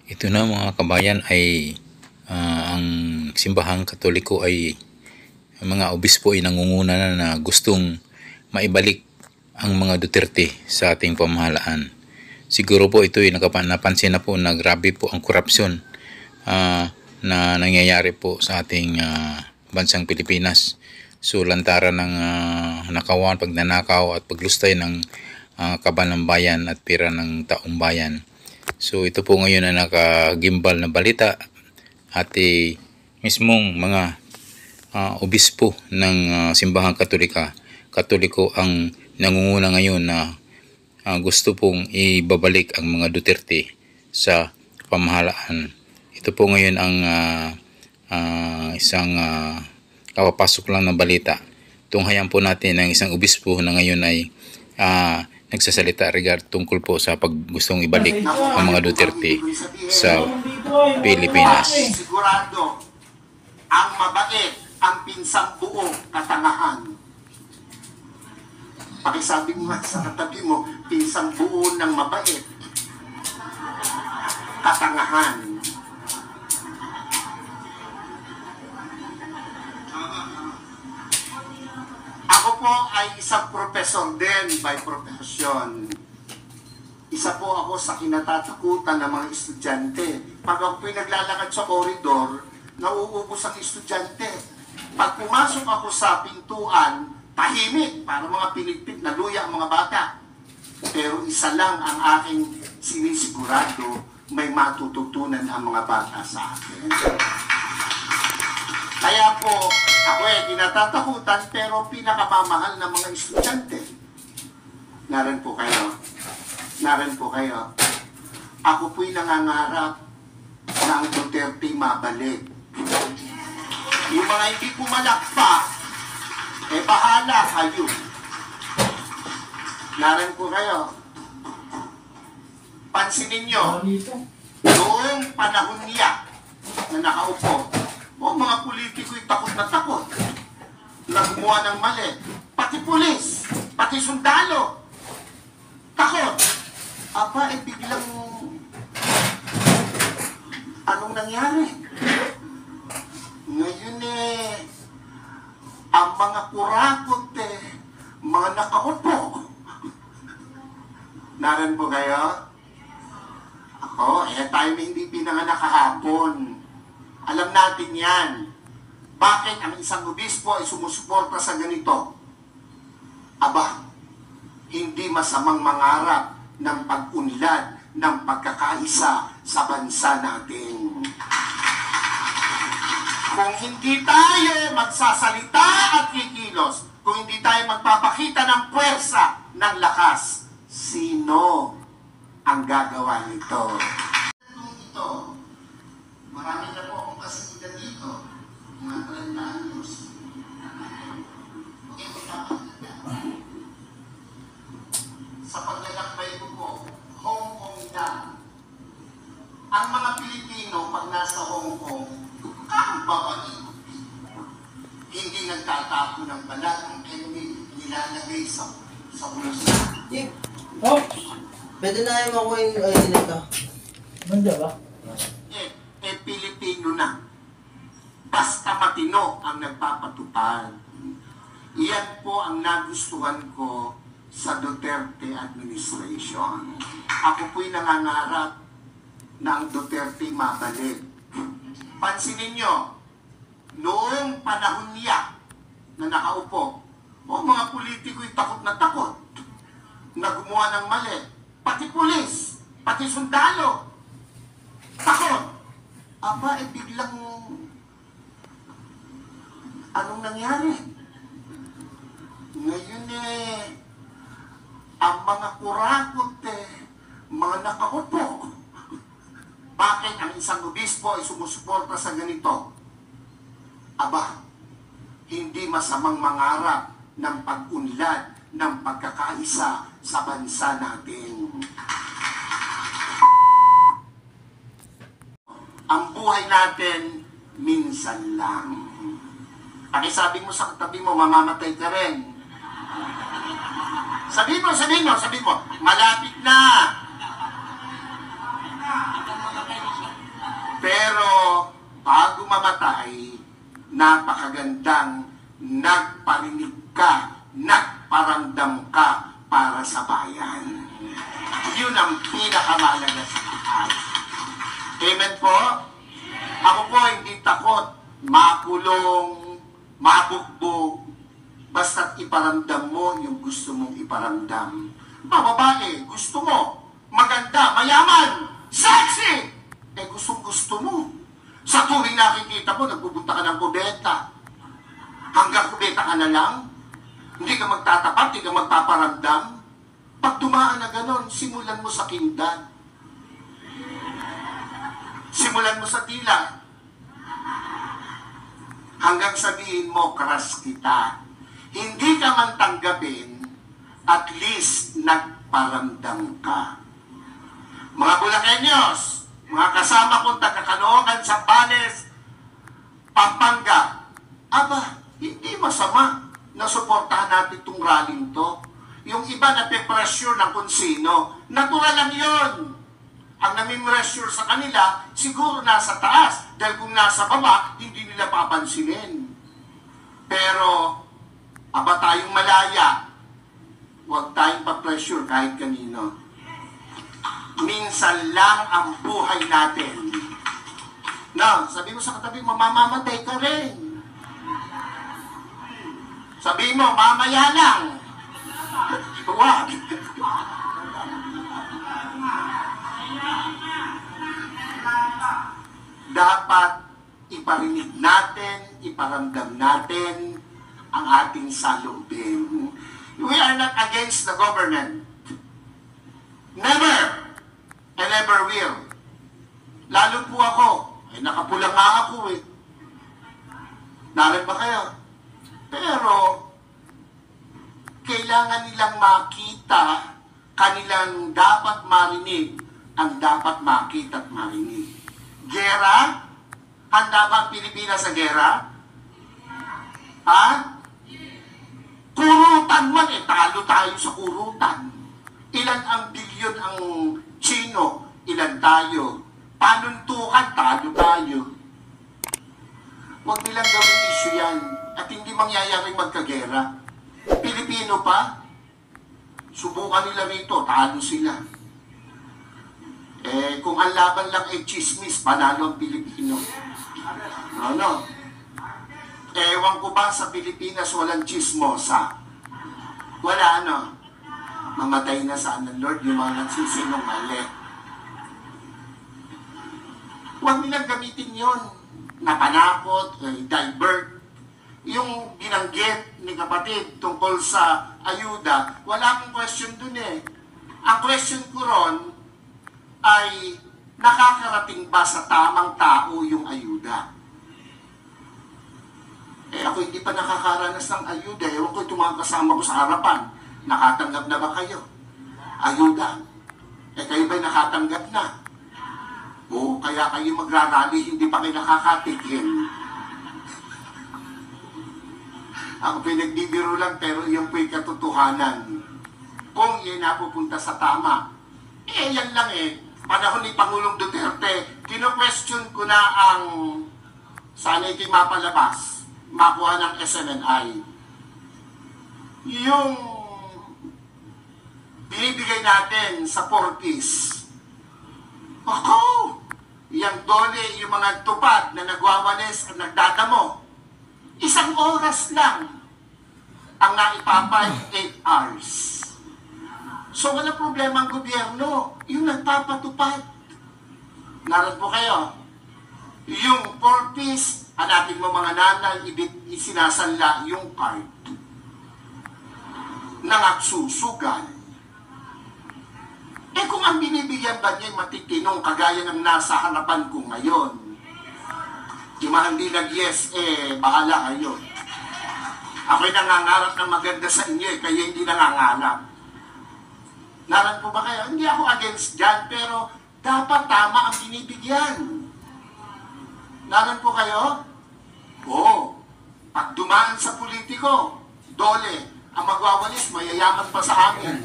Ito na mga kabayan ay ang simbahang Katoliko ay mga obispo ay nangunguna na gustong maibalik ang mga Duterte sa ating pamahalaan. Siguro po ito ay napansin na po na grabe po ang korupsyon na nangyayari po sa ating bansang Pilipinas. So lantaran ng nakawan, pagnanakaw at paglustay ng kaban ng bayan at pera ng taong bayan. So ito po ngayon na nakagimbal na balita at mismong mga obispo ng simbahang Katoliko ang nangunguna ngayon na gusto pong ibabalik ang mga Duterte sa pamahalaan. Ito po ngayon ang isang kapapasok lang na balita. Tunghayan po natin ng isang obispo na ngayon ay nagsasalita tungkol po sa paggustong ibalik ang mga Duterte sa Pilipinas. Sigurado ang mabait ang pinsang buo katangahan. Pakisabi mo sa katabi mo, pinsang buo ng mabait katangahan. Ako po ay isang professor din by profession. Isa po ako sa kinatatakutan ng mga estudyante. Pag ako po'y naglalakad sa koridor, nauubos ang estudyante. Pag pumasok ako sa pintuan, tahimik, para mga pinigpit na luya ang mga bata. Pero isa lang ang aking sinisigurado, may matututunan ang mga bata sa akin. Kaya po, ako kinatatakutan, pero pinakamamahal ng mga estudyante. Narin po kayo. Narin po kayo. Ako po'y nangangarap na ang Duterte mabalik. Yung mga hindi pumalakpak, bahala kayo. Narin po kayo. Pansinin nyo, noong panahon niya na nakaupo, mga politiko'y takot na takot na gumawa ng mali. Pati pulis, pati sundalo, takot. Aba, biglang anong nangyari? Ngayon ang mga kurakot mga nakaupo. Naran po kayo? Ako, tayo hindi pinanganak kahapon. Alam natin yan. Bakit ang isang obispo ay sumusuporta sa ganito? Aba, hindi masamang mangarap ng pag-unlad ng pagkakaisa sa bansa natin. Kung hindi tayo magsasalita at kikilos, kung hindi tayo magpapakita ng puwersa, ng lakas, sino ang gagawa nito? Marami na po akong kasagutan dito. Mga 30 anyos. Sa paglalakbay ko po, Hong Kong na. Ang mga Pilipino, pag nasa Hong Kong, babalik. Hindi nagtatapo ng balat ang enemy nilalagay sa ulos na. Oh! Pwede na yung makuha yung nito. Banda ba? Pilipino na. Basta matino ang nagpapatupad. Iyan po ang nagustuhan ko sa Duterte administration. Ako po'y nangangarap na ang Duterte mabalik. Pansinin nyo, noong panahon niya na nakaupo, mga politiko'y takot na takot na gumawa ng mali. Pati pulis, pati sundalo, takot. Aba, biglang anong nangyari? Ngayon ang mga kurakot mga nakaupo. Bakit ang isang obispo ay sumusuporta sa ganito? Aba, hindi masamang mangarap ng pag-unlad ng pagkakaisa sa bansa natin. Ang buhay natin, minsan lang. Pakisabi mo sa katabi mo, mamamatay ka rin. Sabi mo, malapit na. ay napakagandang nagparinig ka, nagparamdam ka para sa bayan. Yun ang pinakamalaga sa lahat. Amen po? Ako po hindi takot makulong, mabugbog, basta't iparamdam mo yung gusto mong iparamdam. Babae, gusto mo, maganda, mayaman, sexy! Gusto mo. Sa tuwing nakikita mo, nagpupunta ka ng kubeta. Hanggang kubeta ka na lang, hindi ka magtatapat, hindi ka magpaparamdam. Pag dumaan na ganon, simulan mo sa kindan. Simulan mo sa tila. Hanggang sabihin mo, crush kita. Hindi ka man tanggapin, at least nagparamdam ka. Mga Bulakenyos, mga kasama kong taga-Caloocan, Zambales, Pampanga, aba, hindi masama na suportahan natin itong rallying to. Yung iba na pe-pressure ng kung sino, natural lang yun. Ang nami-pressure sa kanila, siguro nasa taas. Dahil kung nasa baba, hindi nila papansinin. Pero, aba tayong malaya. Huwag tayong pa-pressure kahit kanino. Minsan lang ang buhay natin. No, sabi mo sa katabi, mamamatay ka rin. Sabi mo, mamaya lang. Huwag. Dapat iparinig natin, iparamdam natin ang ating saloobin. We are not against the government. Never. And never will. Lalo po ako. Ay, nakapula nga ako eh. Narin ba kayo? Pero, kailangan nilang makita, kanilang dapat marinig, ang dapat makita at marinig. Gera? Handa ba ang Pilipinas sa gera? Ha? Kurutan man eh, talo tayo sa kurutan. Ilan ang bilyon ang Chino, ilan tayo. Panuntukan, talo tayo. Huwag nilang gawin issue yan at hindi mangyayaring magkagera. Pilipino pa, subukan nila rito, talo sila. Kung ang laban lang ay chismis, panalo ang Pilipino. Ano? Ewan ko ba sa Pilipinas walang chismosa? Wala ano? Mamatay na sana Lord yung mga nagsisinungaling. Huwag nilang gamitin yon. Napanakot, divert. Yung binanggit ni kapatid tungkol sa ayuda, wala akong question dun eh. Ang question ko ron ay nakakarating ba sa tamang tao yung ayuda? Ako hindi pa nakakaranas ng ayuda. Ewan ko itong mga kasama ko sa harapan. Nakatanggap na ba kayo? Ayuda. Kayo ba'y nakatanggap na? Oo, kaya kayo magrarally, hindi pa kayo nakakatikim. Ako pinagbibiro lang, pero yan po'y katotohanan. Kung yan napupunta sa tama, yan lang eh. Panahon ni Pangulong Duterte, kino-question ko na ang sana ito'y mapalabas, makuha ng SMNI. Yung binibigay natin sa 4Ps. Ako! Yang dole, yung mga tupad na nagwawalis at nagdadamo. 1 oras lang ang naipapay 8 hours. So wala problema ang gobyerno. Yung nagpapatupad. Naroon po kayo. Yung 4Ps, hanapin mo mga nanay, isinasanla yung card. Nangagsusugal. Kung ang binibigyan ba niya matitinong kagaya ng nasa harapan ko ngayon, yung mga hindi nag-yes, bahala kayo. Ako'y nangangarap ng maganda sa inyo, kaya hindi nangangarap. Naran po ba kayo? Hindi ako against dyan, pero dapat tama ang binibigyan. Naran po kayo? Oo. Pag dumaan sa politiko, dole, ang magwawalis, mayayaman pa sa amin.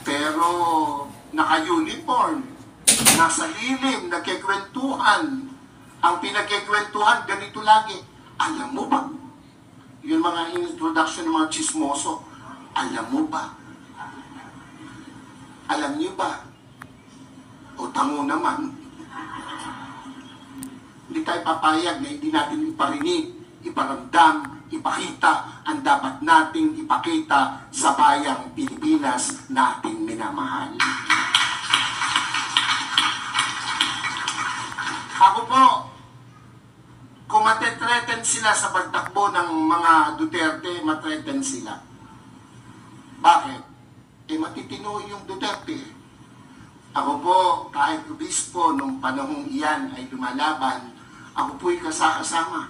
Pero naka-uniform, nasa lilim, nagkikwentuhan, Ang pinagkikwentuhan, ganito lagi. Alam mo ba? Yung mga introduction ng mga chismoso. Alam mo ba? Alam niyo ba? O tango naman. Hindi tayo papayag na hindi natin iparinig, iparamdam, ipakita ang dapat nating ipakita sa bayang Pilipinas na ating minamahal. Ako po, kung matetreten sila sa pagtakbo ng mga Duterte, matreten sila. Bakit? Matitino yung Duterte. Ako po, kahit obispo, nung panahong iyan ay lumalaban, ako po'y kasama.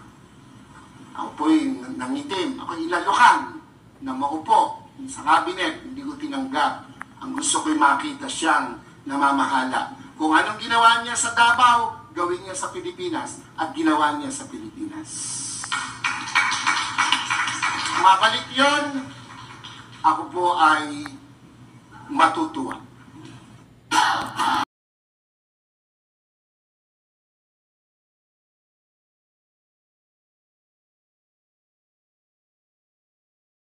Ako po'y nangitim. Ako'y ilalukan na maupo sa cabinet. Hindi ko tinanggap. Ang gusto ko'y makita siyang namamahala. Kung anong ginawa niya sa Davao, gawin niya sa Pilipinas at ginawa niya sa Pilipinas. Mabalik yun, ako po ay matutuwa.